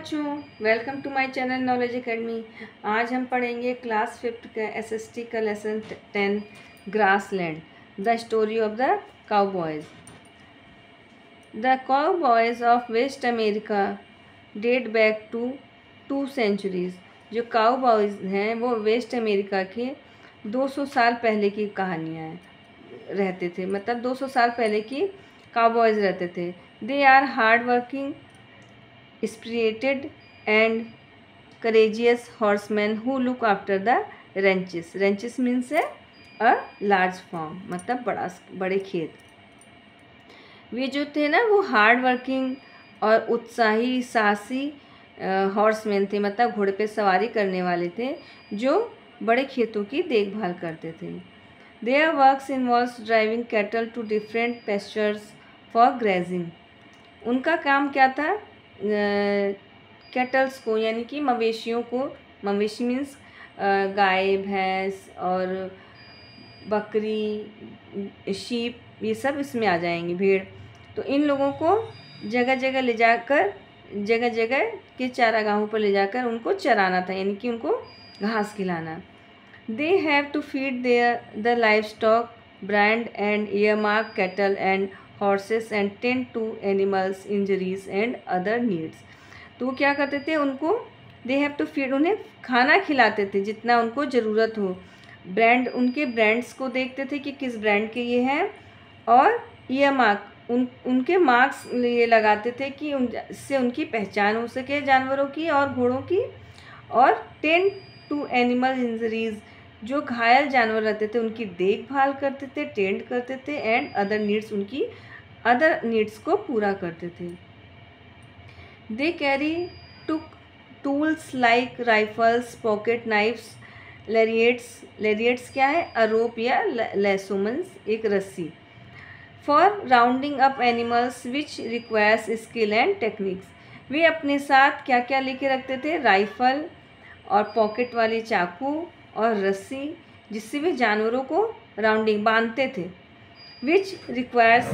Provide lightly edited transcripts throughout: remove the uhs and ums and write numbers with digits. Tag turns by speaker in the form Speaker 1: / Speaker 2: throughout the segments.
Speaker 1: बच्चों, welcome to my channel Knowledge Academy. आज हम पढ़ेंगे क्लास 5th का एसएसटी का lesson 10 grassland, the story of the cowboys. The cowboys of west America date back to 2 centuries. जो cowboys हैं वो वेस्ट अमेरिका के 200 साल पहले की कहानियाँ रहते थे, मतलब 200 साल पहले की काउबॉयज़ रहते थे। They are hard working, spirited and courageous horsemen who look after the ranches. Ranches means a large farm, मतलब बड़े खेत। वे जो थे ना वो हार्ड वर्किंग और उत्साही साहसी हॉर्समैन थे, मतलब घोड़े पे सवारी करने वाले थे जो बड़े खेतों की देखभाल करते थे। Their works involves driving cattle to different pastures for grazing. उनका काम क्या था? कैटल्स को यानी कि मवेशियों को, मवेशी मीन्स गाय भैंस और बकरी शीप, ये सब इसमें आ जाएंगे, भेड़। तो इन लोगों को जगह जगह ले जाकर, जगह जगह के चारागाहों पर ले जाकर उनको चराना था, यानी कि उनको घास खिलाना। They have to feed the livestock, brand and earmark cattle and horses and tend to animals injuries and other needs. तो वो क्या करते थे, उनको दे हैव टू फीड, उन्हें खाना खिलाते थे जितना उनको ज़रूरत हो। ब्रांड, उनके ब्रांड्स को देखते थे कि किस ब्रांड के ये हैं, और ईयर मार्क, उनके मार्क्स ये लगाते थे कि इससे उनकी पहचान हो सके जानवरों की और घोड़ों की। और टेंड टू एनिमल इंजरीज, जो घायल जानवर रहते थे उनकी देखभाल करते थे, टेंड करते थे, एंड अदर नीड्स, उनकी अदर नीड्स को पूरा करते थे। They carry tools like rifles, pocket knives, lariats क्या है? अरोप या लैसो मीन्स एक रस्सी। For rounding up animals which requires skill and techniques. वे अपने साथ क्या क्या लेके रखते थे? राइफल और पॉकेट वाली चाकू और रस्सी, जिससे वे जानवरों को राउंडिंग बांधते थे। विच रिक्वायर्स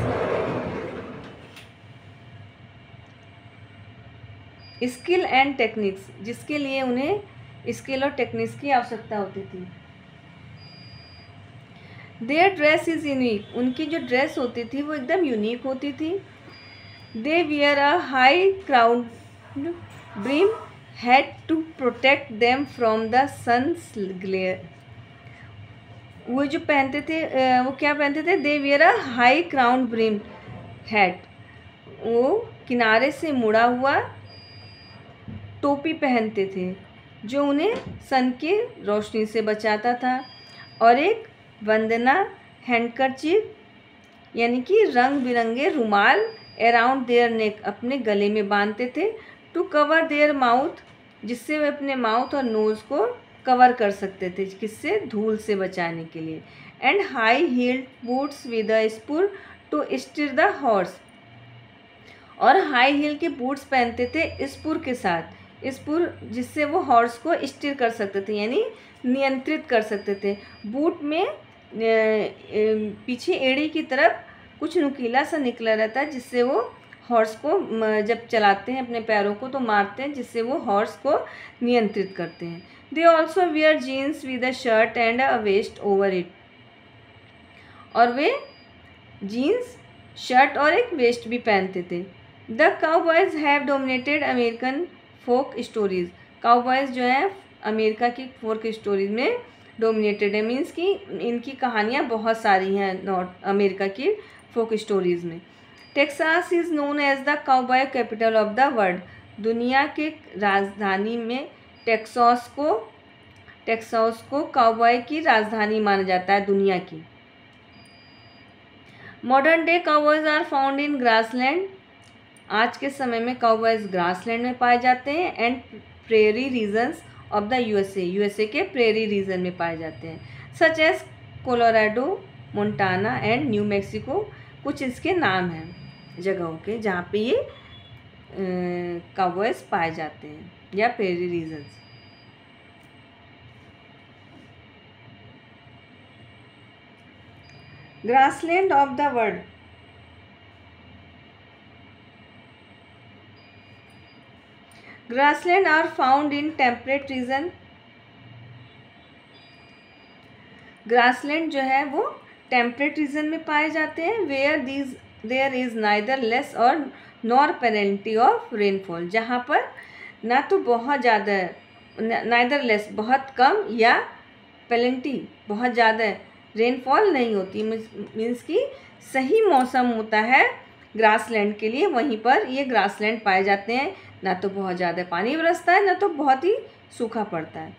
Speaker 1: स्किल एंड टेक्निक्स, जिसके लिए उन्हें स्किल और टेक्निक्स की आवश्यकता होती थी। देयर ड्रेस इज यूनिक, उनकी जो ड्रेस होती थी वो एकदम यूनिक होती थी। They wear a high crown brim had to protect them from the sun's glare. वो जो पहनते थे, वो क्या पहनते थे? They wear a high crown brim hat, वो किनारे से मुड़ा हुआ टोपी पहनते थे जो उन्हें सन की रोशनी से बचाता था। और एक वंदना हैंडकरचीफ, यानी कि रंग बिरंगे रुमाल, अराउंड देयर नेक, अपने गले में बांधते थे। टू कवर देयर माउथ, जिससे वे अपने माउथ और नोज़ को कवर कर सकते थे, किससे? धूल से बचाने के लिए। And high heeled boots with a spur to steer the horse, और हाई हील के बूट्स पहनते थे स्पूर के साथ, स्पूर जिससे वो हॉर्स को स्टीर कर सकते थे, यानी नियंत्रित कर सकते थे। बूट में पीछे एड़ी की तरफ कुछ नुकीला सा निकला रहता है, जिससे वो हॉर्स को जब चलाते हैं अपने पैरों को तो मारते हैं, जिससे वो हॉर्स को नियंत्रित करते हैं। They also wear jeans with a shirt and a vest over it, और वे जीन्स, शर्ट और एक वेस्ट भी पहनते थे। The cowboys have dominated American folk stories, cowboys जो है अमेरिका की फोक स्टोरीज में डोमिनेटेड है, मीन्स कि इनकी कहानियाँ बहुत सारी हैं नॉर्थ अमेरिका की फोक स्टोरीज़ में। Texas is known as the cowboy capital of the world, दुनिया के राजधानी में टेक्सास को काउबॉय की राजधानी माना जाता है दुनिया की। Modern day cowboys are found in grassland, आज के समय में काउबॉयज़ ग्रासलैंड में पाए जाते हैं, and prairie regions of the USA के प्रेरी रीजन में पाए जाते हैं, such as Colorado, Montana and New Mexico. कुछ इसके नाम हैं जगहों के जहाँ पे ये काउबॉयज़ पाए जाते हैं, या prairie regions. Grassland of the world, grassland are found in temperate region. Grassland जो है वो टेम्परेट रीजन में पाए जाते हैं, where there is neither less or nor penalty of rainfall, जहाँ पर ना तो बहुत ज़्यादा, नाइदर लेस बहुत कम, या पेनल्टी बहुत ज़्यादा रेनफॉल नहीं होती। मीन्स कि सही मौसम होता है ग्रासलैंड के लिए, वहीं पर ये ग्रासलैंड पाए जाते हैं। ना तो बहुत ज़्यादा पानी बरसता है, ना तो बहुत ही सूखा पड़ता है।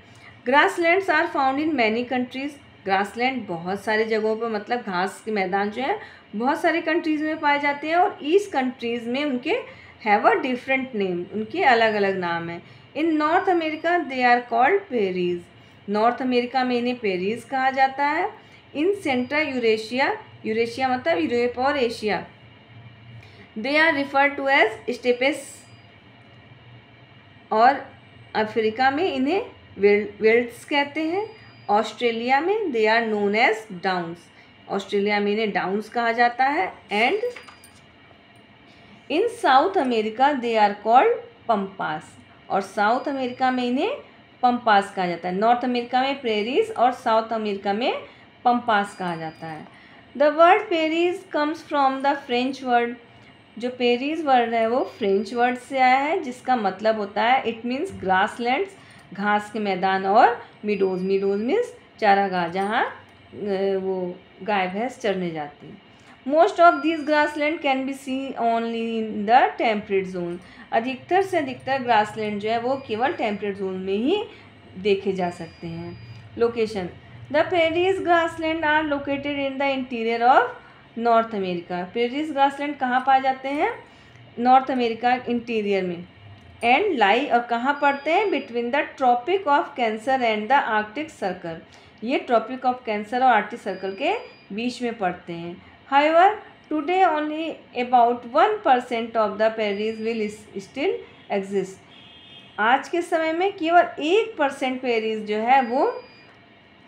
Speaker 1: Grasslands are found in many countries. Grassland बहुत सारी जगहों पर, मतलब घास के मैदान जो है बहुत सारे कंट्रीज़ में पाए जाते हैं, और ईच कंट्रीज़ में उनके हैव अ डिफरेंट नेम, उनके अलग अलग नाम हैं। In North America they are called prairies. North America में इन्हें पेरीज कहा जाता है। इन सेंट्रल यूरेशिया, यूरेशिया मतलब यूरोप और Asia, they are refer to as steppes, और अफ्रीका में इन्हें वेल्ट्स कहते हैं। ऑस्ट्रेलिया में they are known as downs, Australia में इन्हें डाउन्स कहा जाता है। And in South America they are called pampas, और साउथ अमेरिका में इन्हें पम्पास कहा जाता है। नॉर्थ अमेरिका में प्रेरीज और साउथ अमेरिका में पम्पास कहा जाता है। The word prairies comes from the French word. जो पेरीज वर्ड है वो फ्रेंच वर्ड से आया है, जिसका मतलब होता है, इट मीन्स ग्रासलैंड्स, घास के मैदान, और मीडोज, मीडोज मीन्स चारागाह, जहाँ वो गाय भैंस चरने जाती हैं। Most of this grassland can be see only in the temperate zone. अधिकतर से अधिकतर ग्रासलैंड जो है वो केवल टेम्परेट जोन में ही देखे जा सकते हैं। Location, the prairies grassland are located in the interior of North America. Prairies grassland कहाँ पाए जाते हैं? नॉर्थ अमेरिका इंटीरियर में। एंड लाई, और कहाँ पड़ते हैं? Between the tropic of Cancer and the Arctic Circle. ये ट्रॉपिक ऑफ कैंसर और आर्कटिक सर्कल के बीच में पड़ते हैं। However, today only about 1% of the prairies will still exist. आज के समय में केवल 1% पेरीज जो है वो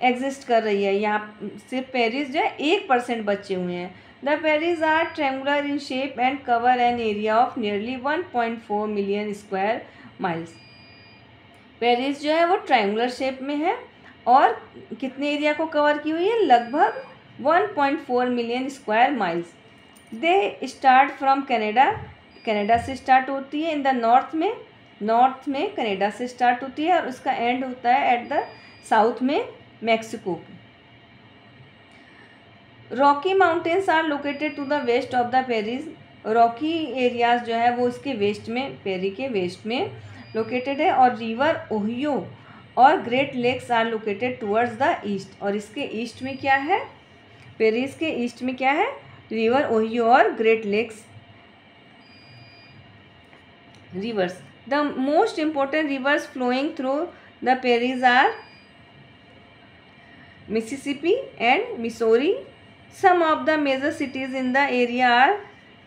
Speaker 1: एग्जिस्ट कर रही है। यहाँ सिर्फ पेरीज जो है 1% बचे हुए हैं। The prairies are triangular in shape and cover an area of nearly 1.4 million square miles. Prairies जो है वो ट्रायंगुलर शेप में है और कितने एरिया को कवर की हुई है? लगभग 1.4 million square miles. They start from Canada, Canada से स्टार्ट होती है। इन द नॉर्थ में कनाडा से स्टार्ट होती है और उसका एंड होता है एट द साउथ में Mexico. Rocky Mountains are located to the west of the prairies. Rocky areas जो है वो इसके वेस्ट में, पेरी के वेस्ट में लोकेटेड है। और रिवर ओहियो और Great Lakes are located towards the east. और इसके ईस्ट में क्या है? पेरीज के ईस्ट में क्या है? रिवर ओहियो और Great Lakes rivers. The most important rivers flowing through the prairies are Mississippi and Missouri. Some of the major cities in the area are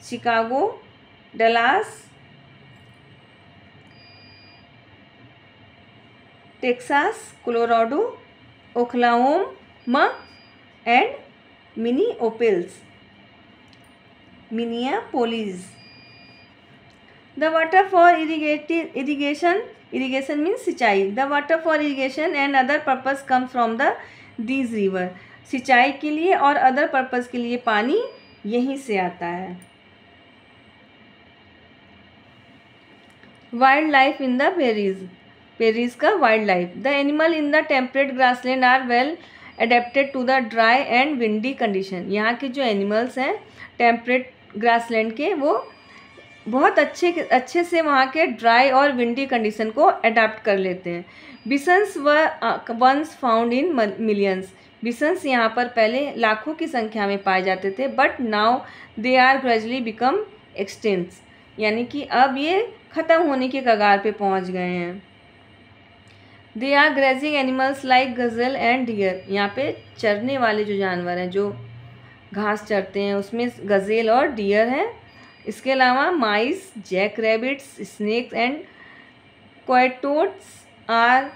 Speaker 1: Chicago, Dallas, Texas, Colorado, Oklahoma and Minneapolis. The water for irrigation means सिंचाई। The water for irrigation and other purpose come from the these river. सिंचाई के लिए और other purpose के लिए पानी यहीं से आता है। Wildlife in the prairies. Prairies का wildlife. The animal in the temperate grassland are well adapted to the dry and windy condition. यहाँ के जो एनिमल्स हैं टेम्परेट ग्रासलैंड के, वो बहुत अच्छे से वहाँ के ड्राई और विंडी कंडीशन को अडाप्ट कर लेते हैं। Bisons were once found in millions. Bisons यहाँ पर पहले लाखों की संख्या में पाए जाते थे, but now they are gradually become extinct, यानी कि अब ये ख़त्म होने के कगार पे पहुँच गए हैं। They are grazing animals like gazelle and deer. यहाँ पे चरने वाले जो जानवर हैं जो घास चरते हैं उसमें गज़ेल और डियर हैं। इसके अलावा mice, jack rabbits, snakes and coyotes are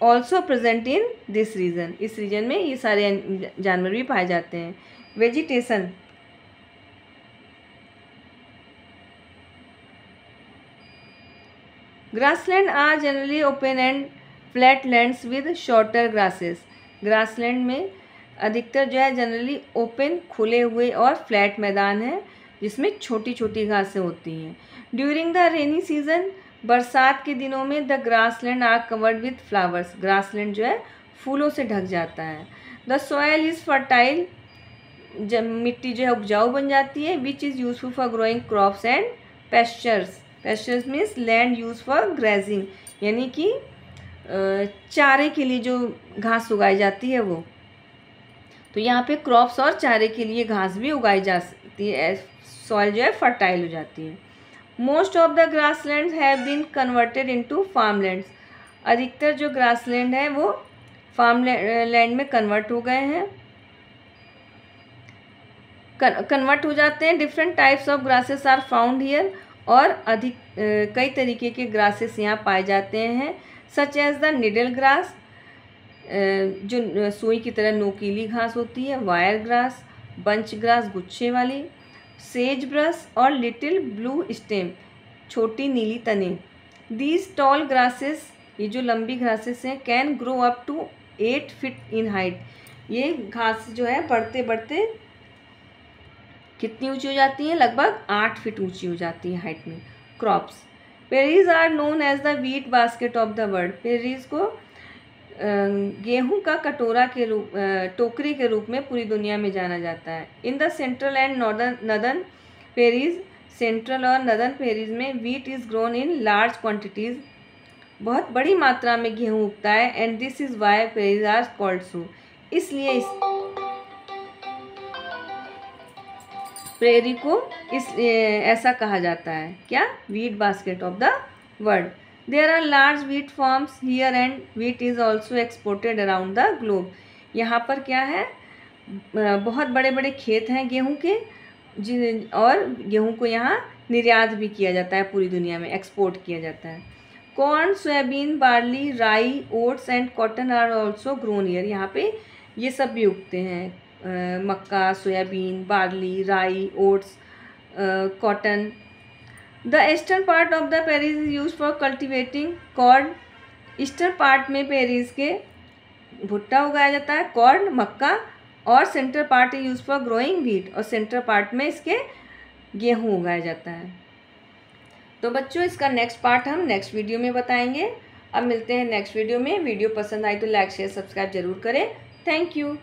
Speaker 1: also present in this region. इस रीजन में ये सारे जानवर भी पाए जाते हैं। Vegetation. Grassland are generally open and flat lands with shorter grasses. Grassland में अधिकतर जो है जनरली ओपन खुले हुए और फ्लैट मैदान है जिसमें छोटी छोटी घासें होती हैं। ड्यूरिंग द रेनी सीजन, बरसात के दिनों में the grassland are covered with flowers. Grassland जो है फूलों से ढक जाता है। द सॉयल इज़ फर्टाइल, जब मिट्टी जो है उपजाऊ बन जाती है, which is useful for growing crops and pastures. Pastures means land use for grazing, यानी कि चारे के लिए जो घास उगाई जाती है वो। तो यहाँ पे क्रॉप्स और चारे के लिए घास भी उगाई जा सकती है, सॉइल जो है फर्टाइल हो जाती है। Most of the grasslands have been converted into farmlands. अधिकतर जो ग्रासलैंड है वो फार्म लैंड में कन्वर्ट हो गए हैं, कन्वर्ट हो जाते हैं। Different types of grasses are found here, और अधिक कई तरीके के ग्रासेस यहाँ पाए जाते हैं, such as the needle grass, जो सुई की तरह नोकीली घास होती है, वायर ग्रास, बंच ग्रास गुच्छे वाली, सेज ब्रश और लिटिल ब्लू स्टेम, छोटी नीली तने। दीज टॉल ग्रासेस, ये जो लंबी घासेस हैं, can grow up to 8 feet in height. ये घास जो है बढ़ते बढ़ते कितनी ऊंची हो जाती हैं? लगभग 8 फीट ऊंची हो जाती है हाइट में। Crops, prairies are known as the wheat basket of the world. Prairies को गेहूं का कटोरा के रूप टोकरी के रूप में पूरी दुनिया में जाना जाता है। In the central and northern prairies, central और नॉर्दर्न पेरीज में wheat is grown in large quantities, बहुत बड़ी मात्रा में गेहूं उगता है। And this is why prairies are called so, इसलिए इस प्रेरी को ऐसा कहा जाता है, क्या? Wheat basket of the world. There are large wheat farms here and wheat is also exported around the globe. यहाँ पर क्या है? बहुत बड़े बड़े खेत हैं गेहूं के, और गेहूं को यहाँ निर्यात भी किया जाता है, पूरी दुनिया में एक्सपोर्ट किया जाता है। Corn, soybean, barley, rye, oats and cotton are also grown here. यहाँ पे ये सब भी उगते हैं, मक्का, soybean, barley, rye, oats, cotton. The eastern part of the prairies is use for cultivating corn. Eastern part में पेरीज के भुट्टा उगाया जाता है, कॉर्न, मक्का, और central part is use for growing wheat, और सेंट्रल पार्ट में इसके गेहूँ उगाया जाता है। तो बच्चों, इसका नेक्स्ट पार्ट हम नेक्स्ट वीडियो में बताएंगे। अब मिलते हैं नेक्स्ट वीडियो में। वीडियो पसंद आई तो लाइक शेयर सब्सक्राइब जरूर करें। Thank you.